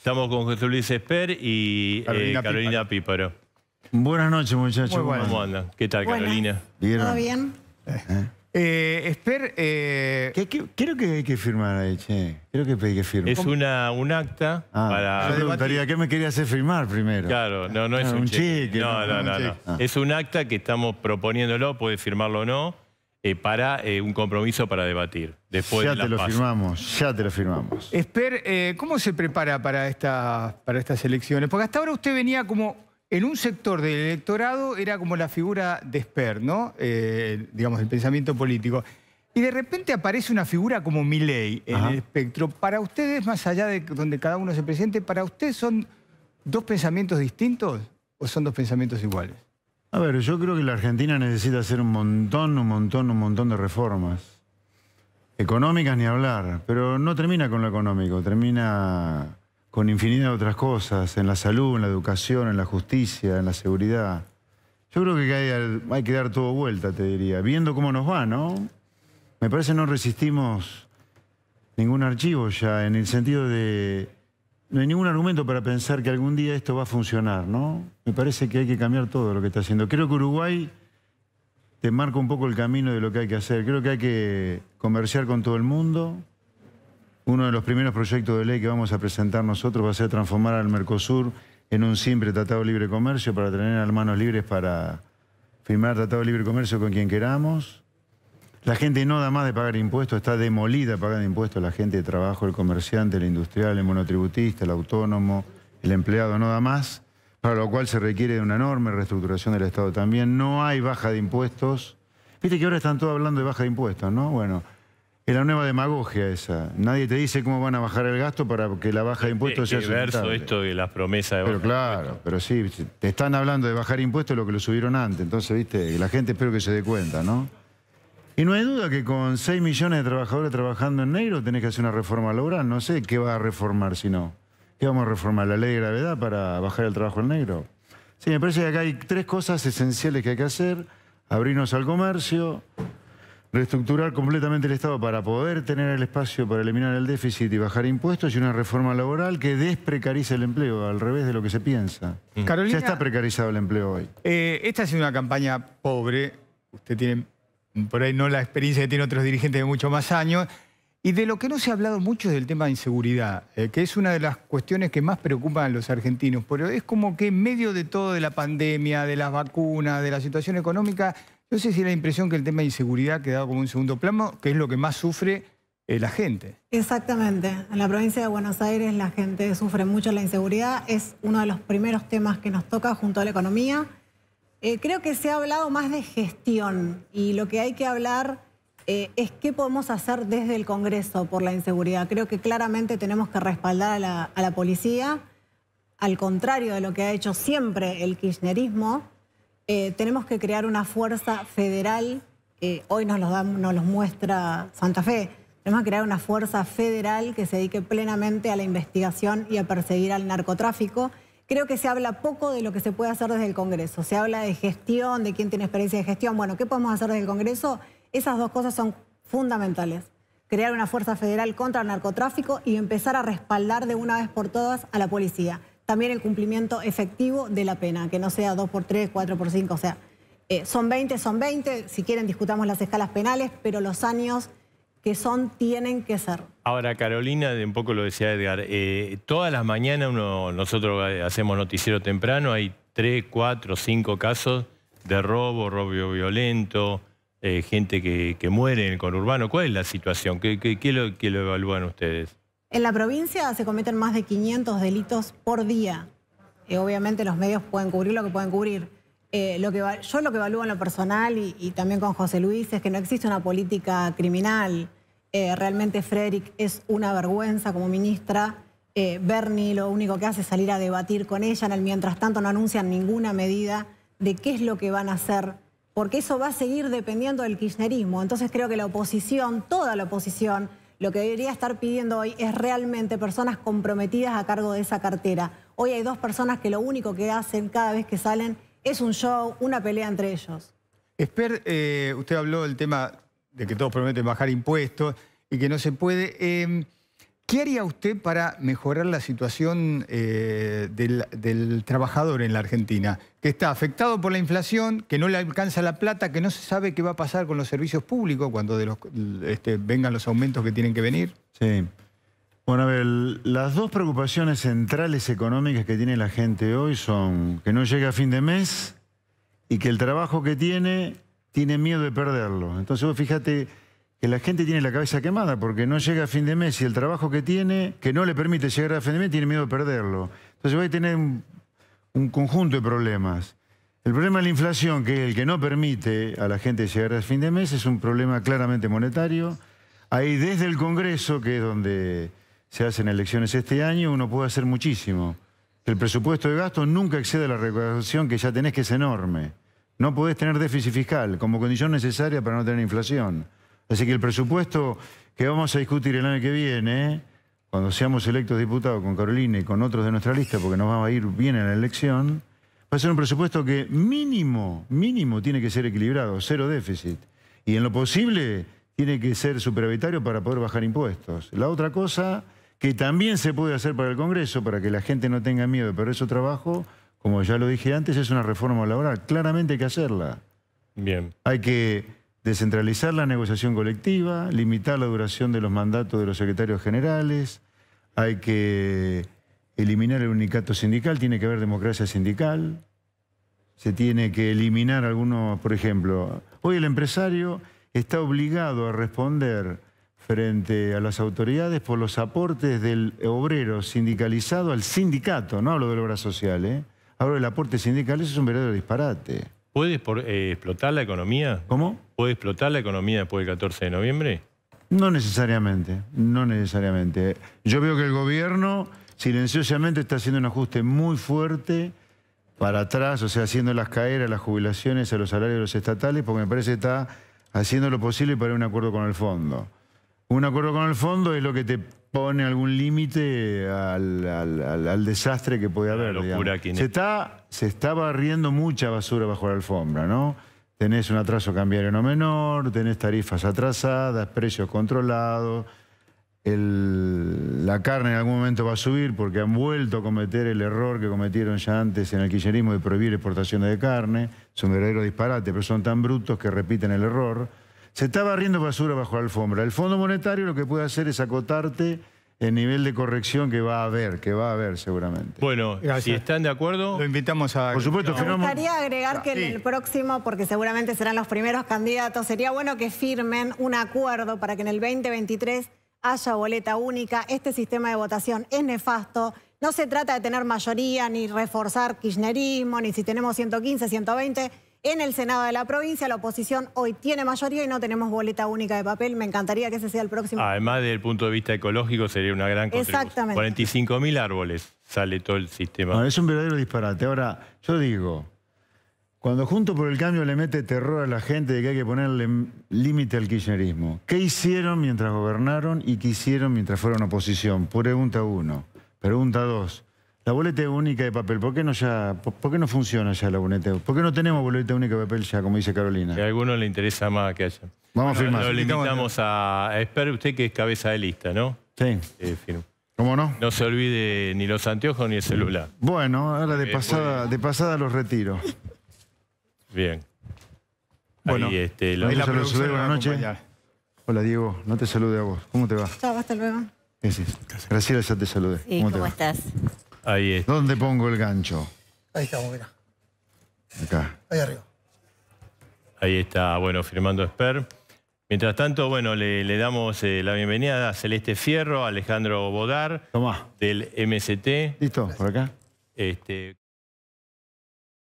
Estamos con José Luis Esper y Carolina Píparo. Buenas noches, muchachos. ¿Cómo andan? ¿Qué tal, Carolina? ¿Todo bien? Esper, creo que hay que firmar ahí, che. Creo que hay que firmar. Es un acta para... Yo preguntaría, ¿qué me quería hacer firmar primero? Claro, no es un cheque. No. Es un acta que estamos proponiéndolo, puede firmarlo o no, para un compromiso para debatir. Después ya te lo firmamos. Esper, ¿cómo se prepara para estas elecciones? Porque hasta ahora usted venía como... En un sector del electorado era como la figura de Esper, ¿no? Digamos, el pensamiento político. Y de repente aparece una figura como Milei en el espectro. Para ustedes, más allá de donde cada uno se presente, ¿para ustedes son dos pensamientos distintos o son dos pensamientos iguales? A ver, yo creo que la Argentina necesita hacer un montón de reformas. Económicas ni hablar, pero no termina con lo económico, termina... con infinidad de otras cosas, en la salud, en la educación, en la justicia, en la seguridad. Yo creo que hay que dar todo vuelta, te diría, viendo cómo nos va, ¿no? Me parece no resistimos ningún archivo ya, en el sentido de... No hay ningún argumento para pensar que algún día esto va a funcionar, ¿no? Me parece que hay que cambiar todo lo que está haciendo. Creo que Uruguay te marca un poco el camino de lo que hay que hacer. Creo que hay que comerciar con todo el mundo. Uno de los primeros proyectos de ley que vamos a presentar nosotros va a ser transformar al Mercosur en un simple tratado de libre comercio para tener las manos libres para firmar tratado de libre comercio con quien queramos. La gente no da más de pagar impuestos, está demolida pagando impuestos. La gente de trabajo, el comerciante, el industrial, el monotributista, el autónomo, el empleado, no da más. Para lo cual se requiere de una enorme reestructuración del Estado también. No hay baja de impuestos. Viste que ahora están todos hablando de baja de impuestos, ¿no? Bueno... Es la nueva demagogia esa. Nadie te dice cómo van a bajar el gasto para que la baja de impuestos sea sustentable. Esto de las promesas de bajar claro, pero sí, te están hablando de bajar impuestos lo que lo subieron antes. Entonces, viste, la gente espero que se dé cuenta, ¿no? Y no hay duda que con 6 millones de trabajadores trabajando en negro tenés que hacer una reforma laboral. No sé qué va a reformar si no. ¿Qué vamos a reformar? ¿La ley de gravedad para bajar el trabajo en negro? Sí, me parece que acá hay 3 cosas esenciales que hay que hacer. Abrirnos al comercio... reestructurar completamente el Estado para poder tener el espacio para eliminar el déficit y bajar impuestos y una reforma laboral que desprecarice el empleo, al revés de lo que se piensa. Carolina, ya está precarizado el empleo hoy. Esta ha sido una campaña pobre. Usted tiene por ahí no la experiencia que tienen otros dirigentes de muchos más años. Y de lo que no se ha hablado mucho es del tema de inseguridad, que es una de las cuestiones que más preocupan a los argentinos. Pero es como que en medio de todo, de la pandemia, de las vacunas, de la situación económica... No sé si da la impresión que el tema de inseguridad ha quedado como un segundo plano, que es lo que más sufre la gente. Exactamente. En la provincia de Buenos Aires la gente sufre mucho la inseguridad. Es uno de los primeros temas que nos toca junto a la economía. Creo que se ha hablado más de gestión y lo que hay que hablar es qué podemos hacer desde el Congreso por la inseguridad. Creo que claramente tenemos que respaldar a la policía, al contrario de lo que ha hecho siempre el kirchnerismo. Tenemos que crear una fuerza federal, hoy nos los muestra Santa Fe, tenemos que crear una fuerza federal que se dedique plenamente a la investigación y a perseguir al narcotráfico. Creo que se habla poco de lo que se puede hacer desde el Congreso, se habla de gestión, de quién tiene experiencia de gestión. Bueno, ¿qué podemos hacer desde el Congreso? Esas dos cosas son fundamentales. Crear una fuerza federal contra el narcotráfico y empezar a respaldar de una vez por todas a la policía. También el cumplimiento efectivo de la pena, que no sea 2x3, 4x5, o sea, son 20, si quieren discutamos las escalas penales, pero los años que son tienen que ser. Ahora, Carolina, un poco lo decía Edgar, todas las mañanas nosotros hacemos noticiero temprano, hay 3, 4, 5 casos de robo violento, gente que muere en el conurbano. ¿Cuál es la situación? ¿Qué lo evalúan ustedes? En la provincia se cometen más de 500 delitos por día. Obviamente los medios pueden cubrir lo que pueden cubrir. Yo lo que evalúo en lo personal y también con José Luis es que no existe una política criminal. Realmente Frederick es una vergüenza como ministra. Bernie lo único que hace es salir a debatir con ella. En el mientras tanto no anuncian ninguna medida de qué es lo que van a hacer, porque eso va a seguir dependiendo del kirchnerismo. Entonces creo que la oposición, toda la oposición, lo que debería estar pidiendo hoy es realmente personas comprometidas a cargo de esa cartera. Hoy hay 2 personas que lo único que hacen cada vez que salen es un show, una pelea entre ellos. Esper, usted habló del tema de que todos prometen bajar impuestos y que no se puede. ¿Qué haría usted para mejorar la situación del trabajador en la Argentina? Que está afectado por la inflación, que no le alcanza la plata, que no se sabe qué va a pasar con los servicios públicos cuando vengan los aumentos que tienen que venir. Sí. Bueno, a ver, las dos preocupaciones centrales económicas que tiene la gente hoy son que no llega a fin de mes y que el trabajo que tiene miedo de perderlo. Entonces vos fíjate que la gente tiene la cabeza quemada porque no llega a fin de mes y el trabajo que tiene, que no le permite llegar a fin de mes, tiene miedo de perderlo. Entonces va a tener un conjunto de problemas. El problema de la inflación, que es el que no permite a la gente llegar a fin de mes, es un problema claramente monetario. Ahí desde el Congreso, que es donde se hacen elecciones este año, uno puede hacer muchísimo. El presupuesto de gasto nunca excede a la recaudación que ya tenés, que es enorme. No podés tener déficit fiscal como condición necesaria para no tener inflación. Así que el presupuesto que vamos a discutir el año que viene, cuando seamos electos diputados con Carolina y con otros de nuestra lista, porque nos va a ir bien en la elección, va a ser un presupuesto que mínimo tiene que ser equilibrado, cero déficit. Y en lo posible tiene que ser superavitario para poder bajar impuestos. La otra cosa que también se puede hacer para el Congreso, para que la gente no tenga miedo de perder su trabajo, como ya lo dije antes, es una reforma laboral. Claramente hay que hacerla. Bien. Hay que descentralizar la negociación colectiva, limitar la duración de los mandatos de los secretarios generales, hay que eliminar el unicato sindical, tiene que haber democracia sindical, se tiene que eliminar algunos, por ejemplo, hoy el empresario está obligado a responder frente a las autoridades por los aportes del obrero sindicalizado al sindicato, no hablo de la obra social, hablo del aporte sindical, eso es un verdadero disparate. ¿Puede explotar la economía? ¿Cómo? ¿Puede explotar la economía después del 14 de noviembre? No necesariamente, no necesariamente. Yo veo que el gobierno silenciosamente está haciendo un ajuste muy fuerte para atrás, o sea, haciéndolas caer a las jubilaciones, a los salarios de los estatales, porque me parece que está haciendo lo posible para un acuerdo con el fondo. Un acuerdo con el fondo es lo que te pone algún límite al desastre que puede haber. Se está barriendo mucha basura bajo la alfombra, ¿no? Tenés un atraso cambiario no menor, tenés tarifas atrasadas, precios controlados. La carne en algún momento va a subir porque han vuelto a cometer el error que cometieron ya antes en el kirchnerismo de prohibir exportaciones de carne. Es un verdadero disparate, pero son tan brutos que repiten el error. Se está barriendo basura bajo la alfombra. El Fondo Monetario lo que puede hacer es acotarte el nivel de corrección que va a haber seguramente. Bueno, gracias. Si están de acuerdo, lo invitamos a... Por supuesto, me gustaría agregar que en el próximo, porque seguramente serán los primeros candidatos, sería bueno que firmen un acuerdo para que en el 2023 haya boleta única. Este sistema de votación es nefasto. No se trata de tener mayoría, ni reforzar kirchnerismo, ni si tenemos 115, 120... En el Senado de la provincia, la oposición hoy tiene mayoría y no tenemos boleta única de papel. Me encantaría que ese sea el próximo. Además, desde el punto de vista ecológico, sería una gran contribución. Exactamente. 45.000 árboles sale todo el sistema. Bueno, es un verdadero disparate. Ahora, yo digo, cuando Juntos por el Cambio le mete terror a la gente de que hay que ponerle límite al kirchnerismo, ¿qué hicieron mientras gobernaron y qué hicieron mientras fueron oposición? Pregunta 1. Pregunta 2. La boleta única de papel, ¿por qué no funciona ya la boleta? ¿Por qué no tenemos boleta única de papel ya, como dice Carolina? Que a algunos les interesa más que haya. Vamos a firmar. Lo invitamos a Esper, usted que es cabeza de lista, ¿no? Sí. ¿Cómo no? No se olvide ni los anteojos ni el celular. Bueno, ahora de pasada los retiro. Bien. Bueno, ahí, la saludé, buenas noches. Hola Diego, no te salude a vos. ¿Cómo te va? Chao, hasta luego. Graciela, ya te saludé. Sí, ¿cómo estás? Ahí está. ¿Dónde pongo el gancho? Ahí estamos, mira. Acá. Ahí arriba. Ahí está, bueno, firmando Esper. Mientras tanto, bueno, le damos la bienvenida a Celeste Fierro, a Alejandro Bodar, Tomá. del MST. ¿Listo? ¿Por acá?